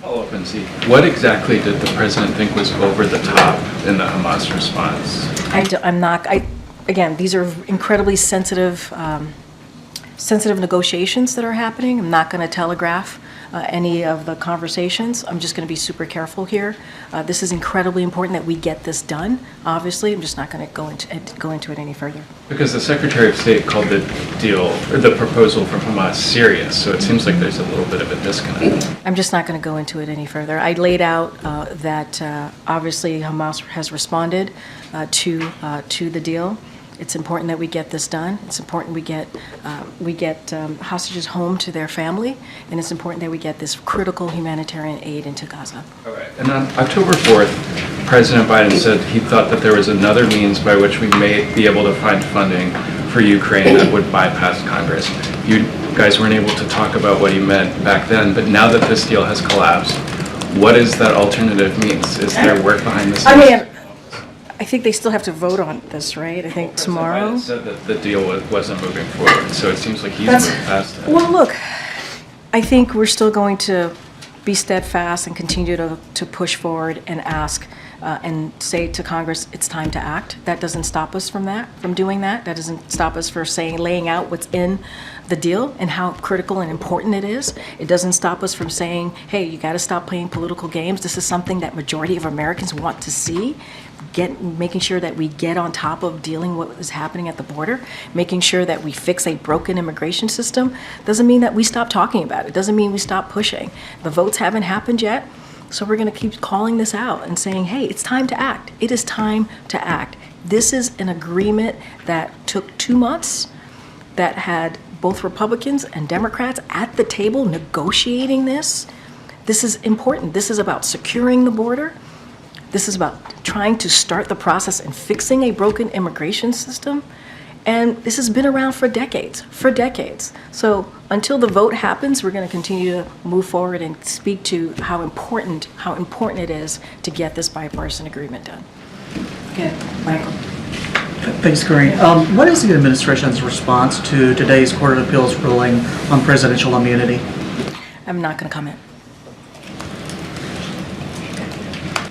Follow up and see, what exactly did the president think was over the top in the Hamas response? Again, these are incredibly sensitive negotiations that are happening. I'm not going to telegraph any of the conversations. I'm just going to be super careful here. This is incredibly important that we get this done. Obviously, I'm just not going to go into it any further. Because the Secretary of State called the deal, or the proposal from Hamas, serious, so it seems like there's a little bit of a disconnect. I'm just not going to go into it any further. I laid out that obviously Hamas has responded to the deal. It's important that we get this done. It's important we get hostages home to their family, and it's important that we get this critical humanitarian aid into Gaza. All right. And on October 4th, President Biden said he thought that there was another means by which we may be able to find funding for Ukraine that would bypass Congress. You guys weren't able to talk about what he meant back then, but now that this deal has collapsed, what is that alternative means? Is there work behind the scenes? I think they still have to vote on this, right? I think tomorrow. Biden said that the deal wasn't moving forward, so it seems like he's moved past it. Well, look, I think we're still going to be steadfast and continue to push forward and ask and say to Congress, it's time to act. That doesn't stop us from doing that. That doesn't stop us from laying out what's in the deal and how critical and important it is. It doesn't stop us from saying, hey, you got to stop playing political games. This is something that majority of Americans want to see. Making sure that we get on top of dealing with what is happening at the border, making sure that we fix a broken immigration system, doesn't mean that we stop talking about it. Doesn't mean we stop pushing. The votes haven't happened yet, so we're going to keep calling this out and saying, hey, it's time to act. It is time to act. This is an agreement that took 2 months, that had both Republicans and Democrats at the table negotiating this. This is important. This is about securing the border. This is about trying to start the process and fixing a broken immigration system. And this has been around for decades. So until the vote happens, we're going to continue to move forward and speak to how important it is to get this bipartisan agreement done. Okay, Michael. Thanks, Karine. What is the administration's response to today's Court of Appeals ruling on presidential immunity? I'm not going to comment.